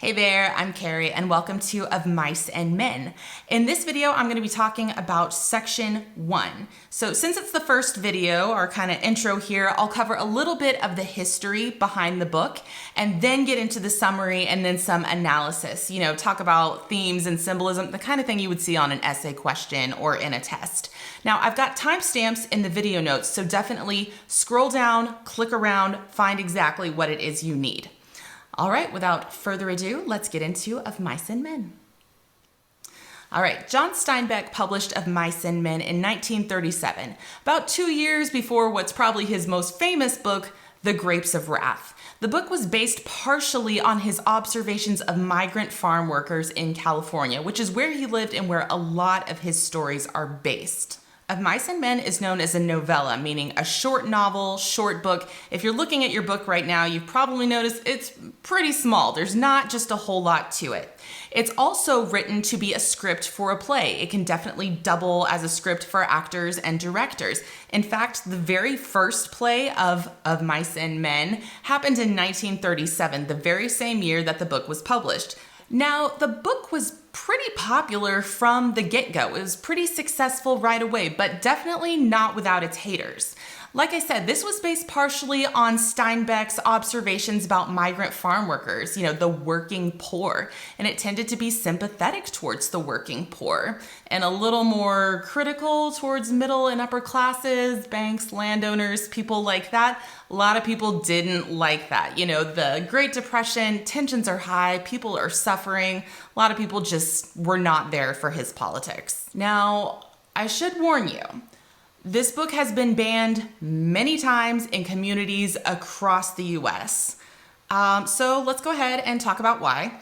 Hey there, I'm Carrie and welcome to Of Mice and Men. In this video, I'm going to be talking about section 1. So since it's the first video, our kind of intro here, I'll cover a little bit of the history behind the book and then get into the summary and then some analysis, talk about themes and symbolism, the kind of thing you would see on an essay question or in a test. Now, I've got timestamps in the video notes, so definitely scroll down, click around, find exactly what it is you need. All right, without further ado, let's get into Of Mice and Men. All right, John Steinbeck published Of Mice and Men in 1937, about 2 years before what's probably his most famous book, The Grapes of Wrath. The book was based partially on his observations of migrant farm workers in California, which is where he lived and where a lot of his stories are based. Of Mice and Men is known as a novella, meaning a short novel, short book. If you're looking at your book right now, you've probably noticed it's pretty small. There's not just a whole lot to it. It's also written to be a script for a play. It can definitely double as a script for actors and directors. In fact, the very first play of Mice and Men happened in 1937, the very same year that the book was published. Now, the book was pretty popular from the get-go. It was pretty successful right away, but definitely not without its haters. Like I said, this was based partially on Steinbeck's observations about migrant farm workers, the working poor, and it tended to be sympathetic towards the working poor and a little more critical towards middle and upper classes, banks, landowners, people like that. A lot of people didn't like that. The Great Depression, tensions are high, people are suffering. A lot of people just were not there for his politics. Now, I should warn you, this book has been banned many times in communities across the US. So let's go ahead and talk about why.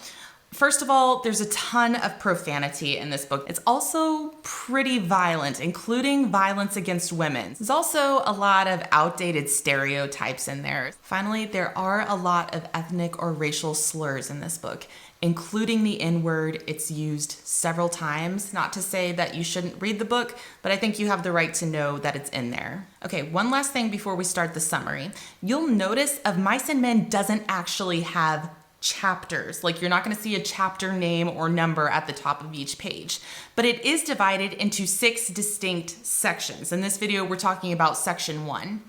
First of all, there's a ton of profanity in this book. It's also pretty violent, including violence against women. There's also a lot of outdated stereotypes in there. Finally, there are a lot of ethnic or racial slurs in this book, including the N-word. It's used several times. Not to say that you shouldn't read the book, but I think you have the right to know that it's in there. Okay, one last thing before we start the summary. You'll notice Of Mice and Men doesn't actually have chapters. Like, you're not going to see a chapter name or number at the top of each page, but it is divided into 6 distinct sections. In this video, we're talking about section 1.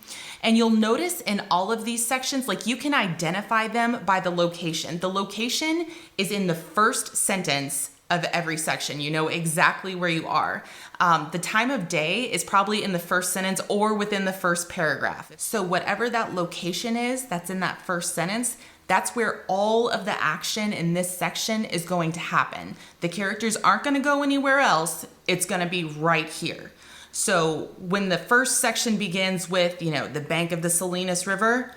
And you'll notice in all of these sections, you can identify them by the location. The location is in the first sentence of every section. You know exactly where you are. The time of day is probably in the first sentence or within the first paragraph. So whatever that location is that's in that first sentence, that's where all of the action in this section is going to happen. The characters aren't going to go anywhere else. It's going to be right here. So when the first section begins with, the bank of the Salinas River,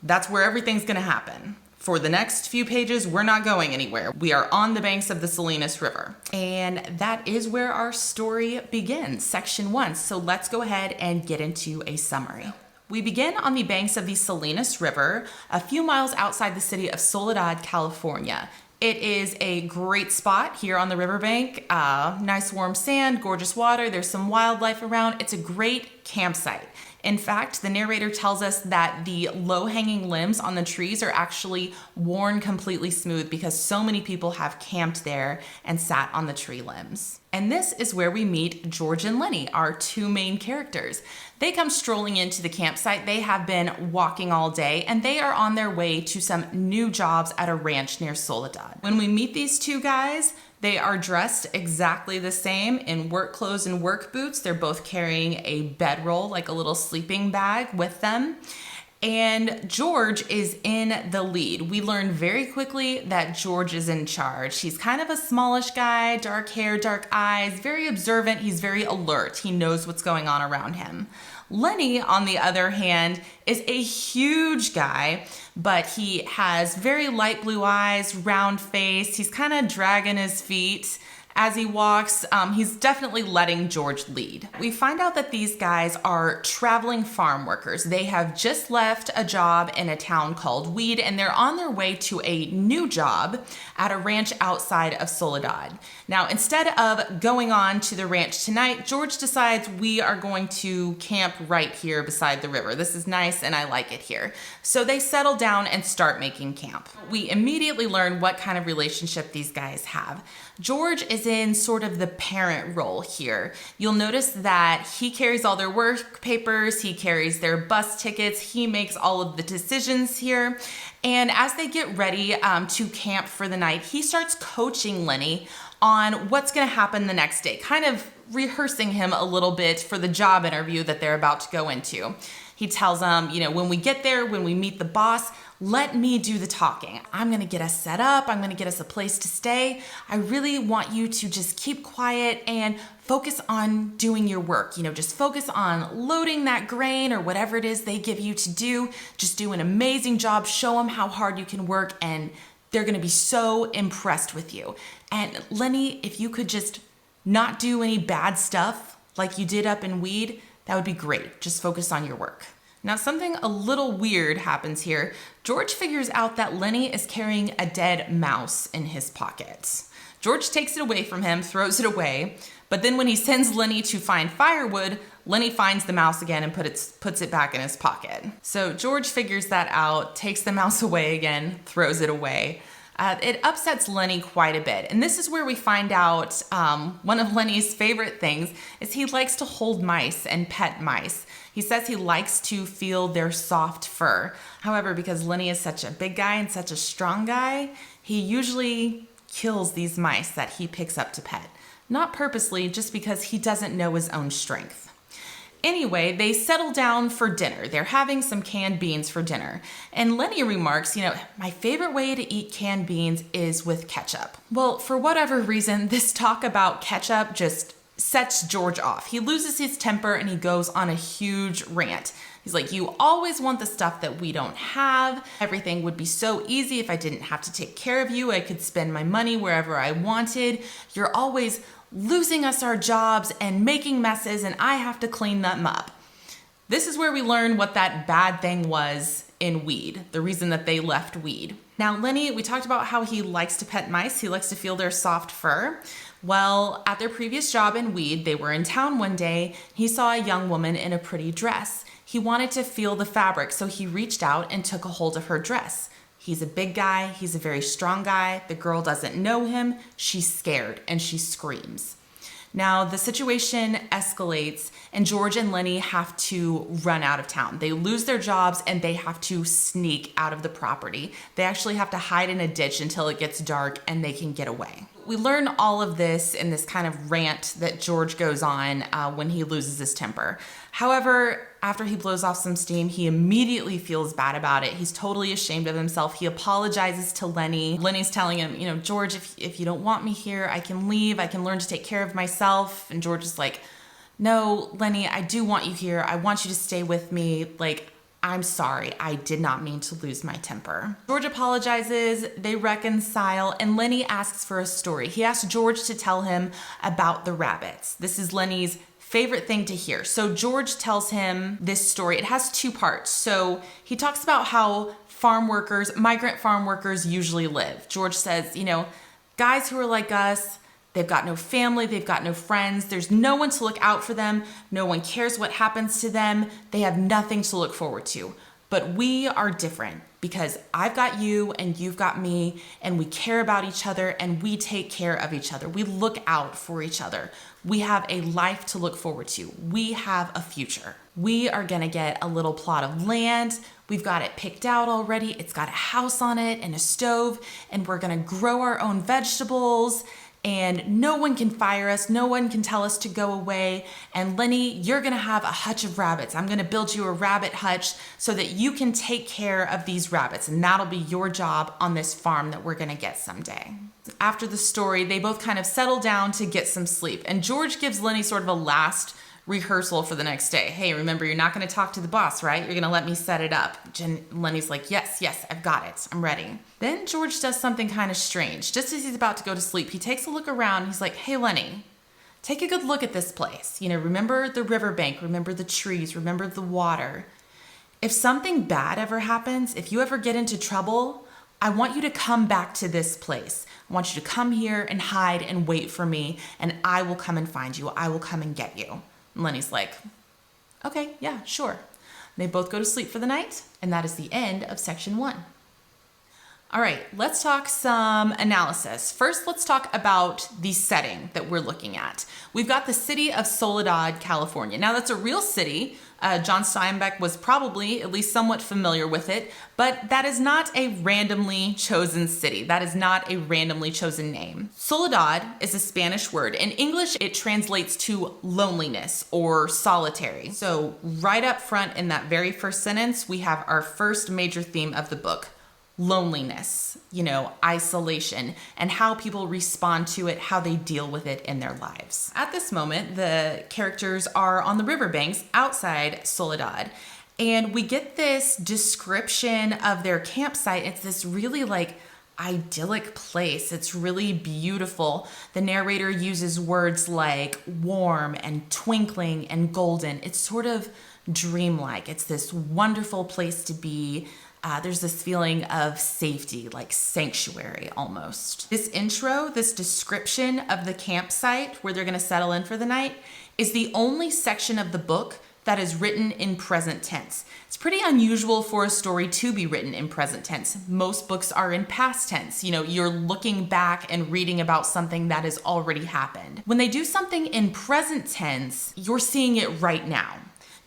that's where everything's going to happen. For the next few pages, we're not going anywhere. We are on the banks of the Salinas River. And that is where our story begins, section 1. So let's go ahead and get into a summary. We begin on the banks of the Salinas River, a few miles outside the city of Soledad, California. It is a great spot here on the riverbank. Nice warm sand, gorgeous water. There's some wildlife around. It's a great campsite. In fact, the narrator tells us that the low-hanging limbs on the trees are actually worn completely smooth because so many people have camped there and sat on the tree limbs. And this is where we meet George and Lenny, our 2 main characters. They come strolling into the campsite. They have been walking all day and they are on their way to some new jobs at a ranch near Soledad. When we meet these 2 guys, they are dressed exactly the same in work clothes and work boots. They're both carrying a bedroll, like a little sleeping bag with them. And George is in the lead. We learn very quickly that George is in charge. He's kind of a smallish guy, dark hair, dark eyes, very observant. He's very alert. He knows what's going on around him. Lenny, on the other hand, is a huge guy, but he has very light blue eyes, round face. He's kind of dragging his feet As he walks, he's definitely letting George lead. We find out that these guys are traveling farm workers. They have just left a job in a town called Weed, and they're on their way to a new job at a ranch outside of Soledad. Now, instead of going on to the ranch tonight, George decides we are going to camp right here beside the river. This is nice and I like it here. So they settle down and start making camp. We immediately learn what kind of relationship these guys have. George is in sort of the parent role here. You'll notice that he carries all their work papers, he carries their bus tickets, he makes all of the decisions here. And as they get ready to camp for the night, he starts coaching Lenny on what's gonna happen the next day, kind of rehearsing him a little bit for the job interview that they're about to go into. He tells him, when we get there, when we meet the boss, let me do the talking. I'm gonna get us set up. I'm gonna get us a place to stay. I really want you to just keep quiet and focus on doing your work. Just focus on loading that grain or whatever it is they give you to do. Just do an amazing job. Show them how hard you can work, and they're gonna be so impressed with you. And Lenny, if you could just not do any bad stuff like you did up in Weed, that would be great. Just focus on your work. Now, something a little weird happens here. George figures out that Lenny is carrying a dead mouse in his pocket. George takes it away from him, throws it away, but then when he sends Lenny to find firewood, Lenny finds the mouse again and puts it back in his pocket. So George figures that out, takes the mouse away again, throws it away. It upsets Lenny quite a bit. And this is where we find out one of Lenny's favorite things is he likes to hold mice and pet mice. He says he likes to feel their soft fur. However, because Lenny is such a big guy and such a strong guy, he usually kills these mice that he picks up to pet. Not purposely, just because he doesn't know his own strength. Anyway, they settle down for dinner. They're having some canned beans for dinner. And Lenny remarks, my favorite way to eat canned beans is with ketchup. Well, for whatever reason, this talk about ketchup just sets George off. He loses his temper and he goes on a huge rant. He's like, you always want the stuff that we don't have. Everything would be so easy if I didn't have to take care of you. I could spend my money wherever I wanted. You're always losing us our jobs and making messes, and I have to clean them up. This is where we learn what that bad thing was in Weed, the reason that they left Weed. Now, Lenny, we talked about how he likes to pet mice. He likes to feel their soft fur. Well, at their previous job in Weed, they were in town one day. He saw a young woman in a pretty dress. He wanted to feel the fabric, so he reached out and took a hold of her dress. He's a big guy. He's a very strong guy. The girl doesn't know him. She's scared and she screams. Now, the situation escalates and George and Lenny have to run out of town. They lose their jobs and they have to sneak out of the property. They actually have to hide in a ditch until it gets dark and they can get away. We learn all of this in this kind of rant that George goes on when he loses his temper. However, after he blows off some steam, he immediately feels bad about it. He's totally ashamed of himself. He apologizes to Lenny. Lenny's telling him, George, if you don't want me here, I can leave. I can learn to take care of myself. And George is like, no, Lenny, I do want you here. I want you to stay with me. I'm sorry, I did not mean to lose my temper. George apologizes, they reconcile, and Lenny asks for a story. He asks George to tell him about the rabbits. This is Lenny's favorite thing to hear. So George tells him this story. It has two parts. So he talks about how migrant farm workers usually live. George says, guys who are like us, they've got no family, they've got no friends, there's no one to look out for them, no one cares what happens to them, they have nothing to look forward to. But we are different because I've got you and you've got me, and we care about each other and we take care of each other. We look out for each other. We have a life to look forward to. We have a future. We are gonna get a little plot of land. We've got it picked out already. It's got a house on it and a stove, and we're gonna grow our own vegetables. And no one can fire us, no one can tell us to go away. And Lenny, you're gonna have a hutch of rabbits. I'm gonna build you a rabbit hutch so that you can take care of these rabbits, and that'll be your job on this farm that we're gonna get someday. After the story, they both kind of settle down to get some sleep. And George gives Lenny sort of a last rehearsal for the next day. Hey, remember, you're not going to talk to the boss, right? You're going to let me set it up. Lenny's like, yes, I've got it. I'm ready. Then George does something kind of strange. Just as he's about to go to sleep, he takes a look around. He's like, hey, Lenny, take a good look at this place. Remember the riverbank, remember the trees, remember the water. If something bad ever happens, if you ever get into trouble, I want you to come back to this place. I want you to come here and hide and wait for me, and I will come and find you. I will come and get you. And Lenny's like, okay, yeah, sure. They both go to sleep for the night, and that is the end of section 1. All right, let's talk some analysis. First, let's talk about the setting that we're looking at. We've got the city of Soledad, California. Now, that's a real city. John Steinbeck was probably at least somewhat familiar with it, but that is not a randomly chosen city. That is not a randomly chosen name. Soledad is a Spanish word. In English, it translates to loneliness or solitary. So right up front in that very first sentence, we have our first major theme of the book. Loneliness, isolation, and how people respond to it, how they deal with it in their lives. At this moment, the characters are on the riverbanks outside Soledad, and we get this description of their campsite. It's this really idyllic place. It's really beautiful. The narrator uses words like warm and twinkling and golden. It's sort of dreamlike. It's this wonderful place to be. There's this feeling of safety, like sanctuary almost. This intro, this description of the campsite where they're going to settle in for the night is the only section of the book that is written in present tense. It's pretty unusual for a story to be written in present tense. Most books are in past tense. You're looking back and reading about something that has already happened. When they do something in present tense, you're seeing it right now.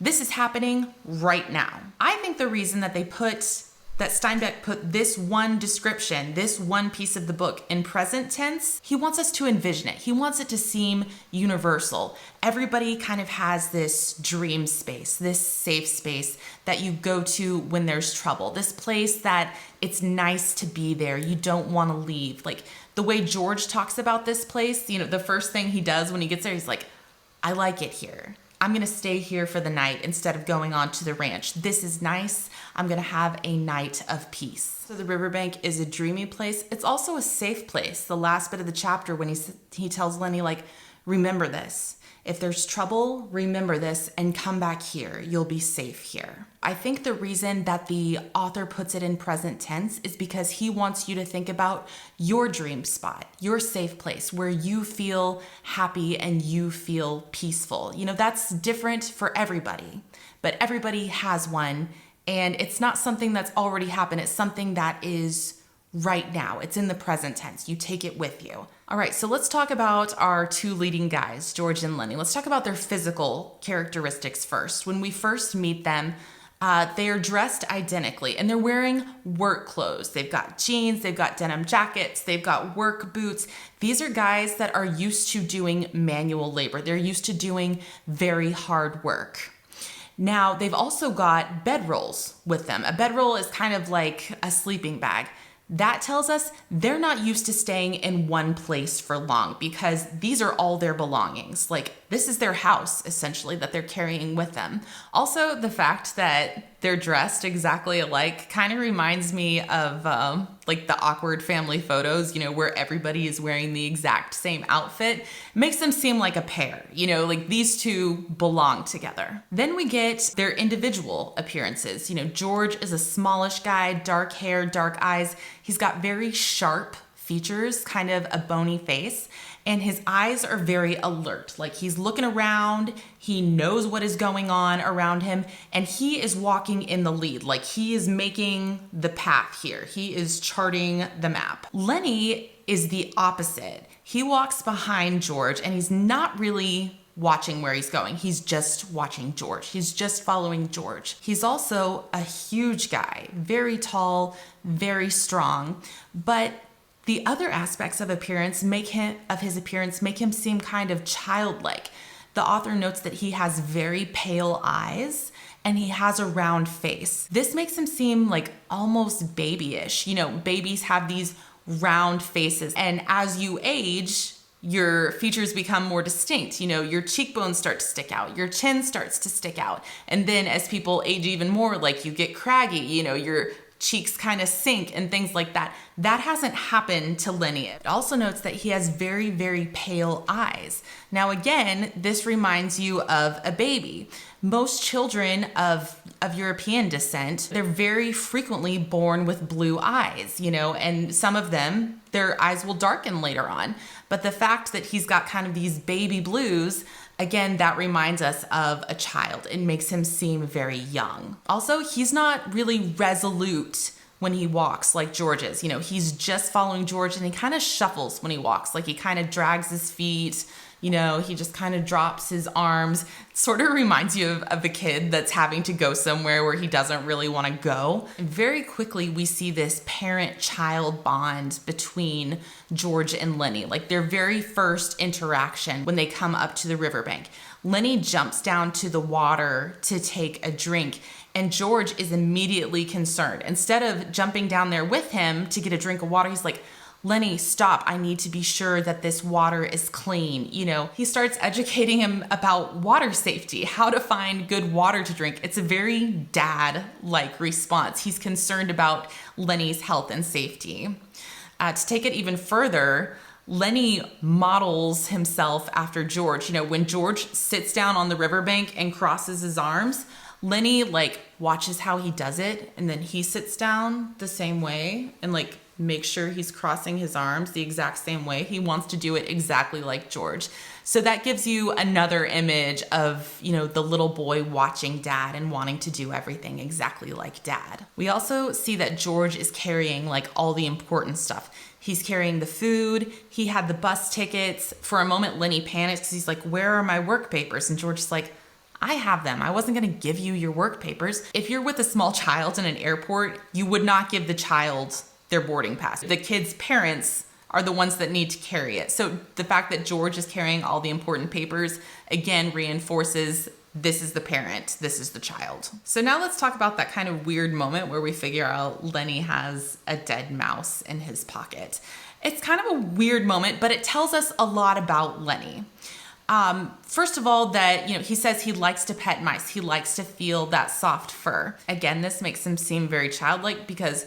This is happening right now. I think the reason that Steinbeck put this one description, this one piece of the book in present tense, he wants us to envision it. He wants it to seem universal. Everybody kind of has this dream space, this safe space that you go to when there's trouble. This place that it's nice to be there. You don't want to leave. Like the way George talks about this place, the first thing he does when he gets there, he's like, I like it here. I'm going to stay here for the night instead of going on to the ranch. This is nice. I'm going to have a night of peace. So the riverbank is a dreamy place. It's also a safe place. The last bit of the chapter when he tells Lenny, remember this. If there's trouble, remember this and come back here. You'll be safe here. I think the reason that the author puts it in present tense is because he wants you to think about your dream spot, your safe place where you feel happy and you feel peaceful. That's different for everybody, but everybody has one, and it's not something that's already happened. It's something that is right now. It's in the present tense. You take it with you. All right, so let's talk about our two leading guys, George and Lenny. Let's talk about their physical characteristics first. When we first meet them, they are dressed identically and they're wearing work clothes. They've got jeans, they've got denim jackets, they've got work boots. These are guys that are used to doing manual labor. They're used to doing very hard work. Now, they've also got bedrolls with them. A bedroll is kind of like a sleeping bag. That tells us they're not used to staying in one place for long because these are all their belongings. This is their house, essentially, that they're carrying with them. Also, the fact that they're dressed exactly alike kind of reminds me of the awkward family photos, where everybody is wearing the exact same outfit. Makes them seem like a pair, these two belong together. Then we get their individual appearances. George is a smallish guy, dark hair, dark eyes. He's got very sharp features, kind of a bony face, and his eyes are very alert. He's looking around, he knows what is going on around him, and he is walking in the lead. He is making the path here. He is charting the map. Lenny is the opposite. He walks behind George, and he's not really watching where he's going. He's just watching George. He's just following George. He's also a huge guy, very tall, very strong, but the other aspects of his appearance make him seem kind of childlike. The author notes that he has very pale eyes and he has a round face. This makes him seem almost babyish. Babies have these round faces, and as you age, your features become more distinct. You know, your cheekbones start to stick out, your chin starts to stick out. And then as people age even more, like you get craggy, you know, your cheeks kind of sink and things like that. That hasn't happened to Lenny. It also notes that he has very, very pale eyes. Now, again, this reminds you of a baby. Most children of European descent, they're very frequently born with blue eyes, you know, and some of them, their eyes will darken later on. But the fact that he's got kind of these baby blues, again, that reminds us of a child. It makes him seem very young. Also, he's not really resolute when he walks like George is. You know, he's just following George and he kind of shuffles when he walks. Like he kind of drags his feet, you know, he just kind of drops his arms. Sort of reminds you of a kid that's having to go somewhere where he doesn't really want to go. And very quickly, we see this parent-child bond between George and Lenny, like their very first interaction when they come up to the riverbank. Lenny jumps down to the water to take a drink, and George is immediately concerned. Instead of jumping down there with him to get a drink of water, he's like, Lenny, stop. I need to be sure that this water is clean. You know, he starts educating him about water safety, how to find good water to drink. It's a very dad-like response. He's concerned about Lenny's health and safety. To take it even further, Lenny models himself after George. You know, when George sits down on the riverbank and crosses his arms, Lenny like watches how he does it, and then he sits down the same way and like make sure he's crossing his arms the exact same way. He wants to do it exactly like George. So that gives you another image of, you know, the little boy watching dad and wanting to do everything exactly like dad. We also see that George is carrying like all the important stuff. He's carrying the food. He had the bus tickets. For a moment, Lenny panics because he's like, where are my work papers? And George is like, I have them. I wasn't going to give you your work papers. If you're with a small child in an airport, you would not give the child their boarding pass. The kid's parents are the ones that need to carry it. So the fact that George is carrying all the important papers, again, reinforces this is the parent, this is the child. So now let's talk about that kind of weird moment where we figure out Lenny has a dead mouse in his pocket. It's kind of a weird moment, but it tells us a lot about Lenny. First of all, that, you know, he says he likes to pet mice. He likes to feel that soft fur. Again, this makes him seem very childlike because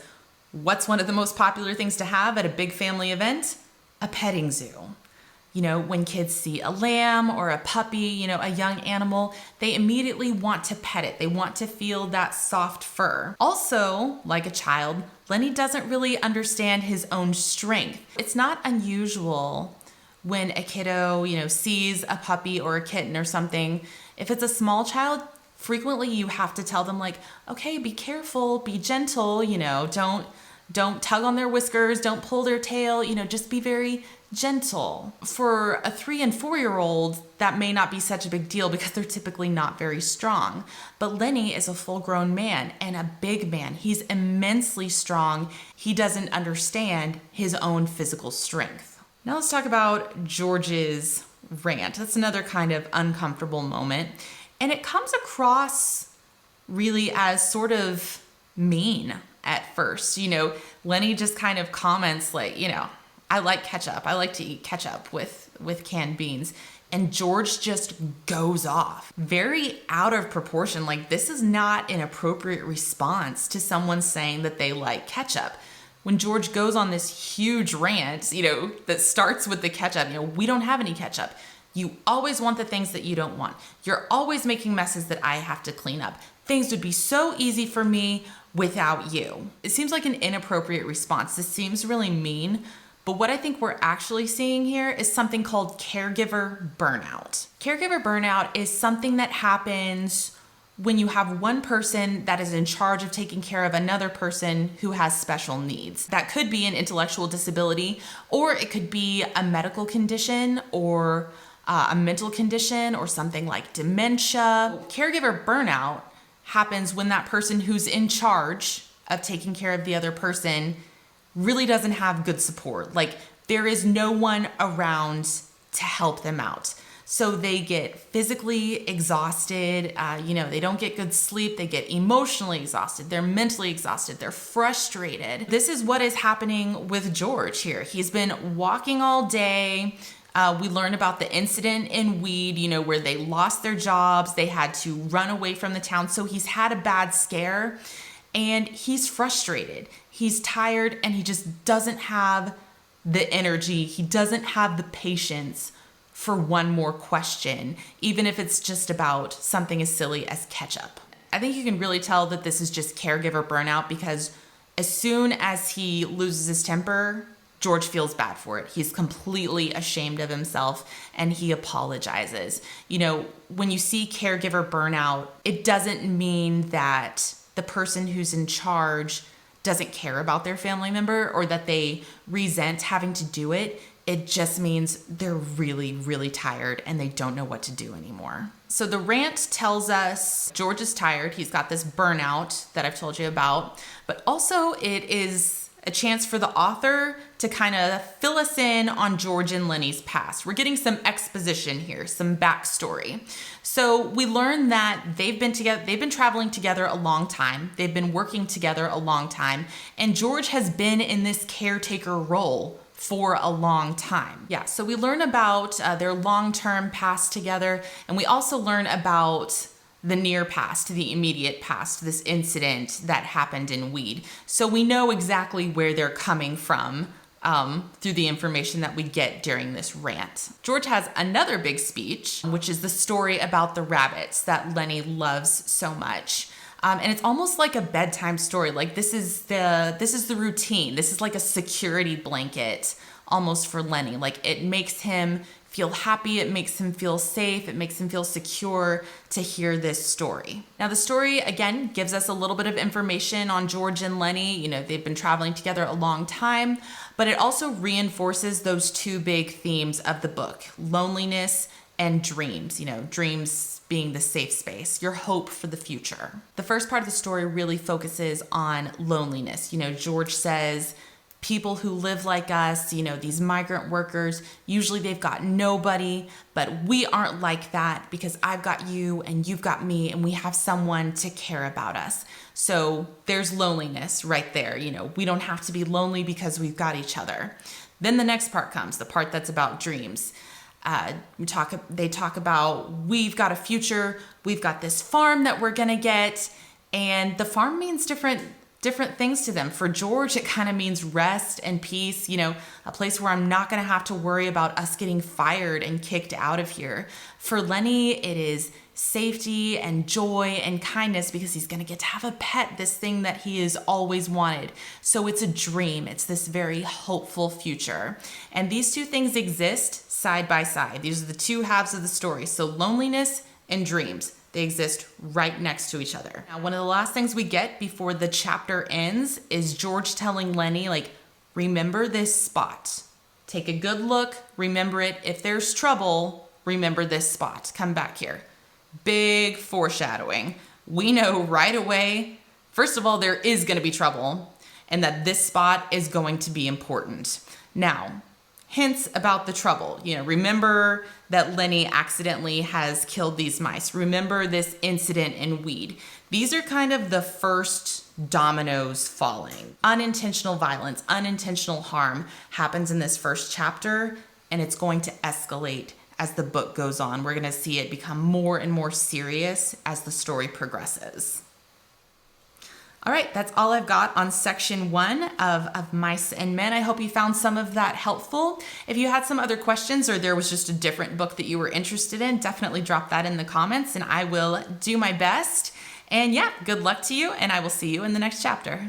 what's one of the most popular things to have at a big family event? A petting zoo. You know, when kids see a lamb or a puppy, you know, a young animal, they immediately want to pet it. They want to feel that soft fur. Also, like a child, Lenny doesn't really understand his own strength. It's not unusual when a kiddo, you know, sees a puppy or a kitten or something. If it's a small child, frequently you have to tell them like, okay, be careful, be gentle, you know, don't tug on their whiskers, don't pull their tail, you know, just be very gentle. For a 3 and 4-year-old, that may not be such a big deal because they're typically not very strong. But Lenny is a full-grown man and a big man. He's immensely strong. He doesn't understand his own physical strength. Now let's talk about George's rant. That's another kind of uncomfortable moment. And it comes across really as sort of mean at first. You know, Lenny just kind of comments like, you know, I like ketchup. I like to eat ketchup with canned beans. And George just goes off. Very out of proportion. Like, this is not an appropriate response to someone saying that they like ketchup. When George goes on this huge rant, you know, that starts with the ketchup, you know, we don't have any ketchup. You always want the things that you don't want. You're always making messes that I have to clean up. Things would be so easy for me without you. It seems like an inappropriate response. This seems really mean, but what I think we're actually seeing here is something called caregiver burnout. Caregiver burnout is something that happens when you have one person that is in charge of taking care of another person who has special needs. That could be an intellectual disability, or it could be a medical condition, or a mental condition, or something like dementia. Caregiver burnout happens when that person who's in charge of taking care of the other person really doesn't have good support. Like, there is no one around to help them out. So they get physically exhausted, you know, they don't get good sleep, they get emotionally exhausted, they're mentally exhausted, they're frustrated. This is what is happening with George here. He's been walking all day, We learn about the incident in Weed, where they lost their jobs. They had to run away from the town. So he's had a bad scare and he's frustrated. He's tired and he just doesn't have the energy. He doesn't have the patience for one more question, even if it's just about something as silly as ketchup. I think you can really tell that this is just caregiver burnout because as soon as he loses his temper, George feels bad for it. He's completely ashamed of himself and he apologizes. When you see caregiver burnout, it doesn't mean that the person who's in charge doesn't care about their family member or that they resent having to do it. It just means they're really, really tired and they don't know what to do anymore. So the rant tells us George is tired. He's got this burnout that I've told you about, but also it is a chance for the author to kind of fill us in on George and Lenny's past. We're getting some exposition here, some backstory. So we learn that they've been traveling together a long time. They've been working together a long time. And George has been in this caretaker role for a long time. Yeah, so we learn about their long-term past together. And we also learn about the near past, the immediate past, this incident that happened in Weed. So we know exactly where they're coming from through the information that we get during this rant. George has another big speech, which is the story about the rabbits that Lenny loves so much. And it's almost like a bedtime story. Like this is the routine. This is like a security blanket almost for Lenny. Like it makes him feel happy, it makes him feel safe, it makes him feel secure to hear this story. Now the story, again, gives us a little bit of information on George and Lenny. They've been traveling together a long time, but it also reinforces those two big themes of the book, loneliness and dreams, dreams being the safe space, your hope for the future. The first part of the story really focuses on loneliness. George says, people who live like us, these migrant workers, usually they've got nobody, but we aren't like that because I've got you and you've got me and we have someone to care about us. So there's loneliness right there. We don't have to be lonely because we've got each other. Then the next part comes, the part that's about dreams. They talk about we've got a future, we've got this farm that we're gonna get, and the farm means different things to them. For George, it kind of means rest and peace, a place where I'm not going to have to worry about us getting fired and kicked out of here. For Lenny, it is safety and joy and kindness because he's going to get to have a pet, this thing that he has always wanted. So it's a dream. It's this very hopeful future. And these two things exist side by side. These are the two halves of the story. So loneliness and dreams. They exist right next to each other. Now, one of the last things we get before the chapter ends is George telling Lenny, remember this spot. Take a good look, remember it. If there's trouble, remember this spot. Come back here. Big foreshadowing. We know right away, first of all, there is going to be trouble and that this spot is going to be important. Now, hints about the trouble. Remember that Lenny accidentally has killed these mice. Remember this incident in Weed. These are kind of the first dominoes falling. Unintentional violence, unintentional harm happens in this first chapter, and it's going to escalate as the book goes on. We're going to see it become more and more serious as the story progresses. All right, that's all I've got on section 1 of Mice and Men. I hope you found some of that helpful. If you had some other questions or there was just a different book that you were interested in, definitely drop that in the comments and I will do my best. And yeah, good luck to you and I will see you in the next chapter.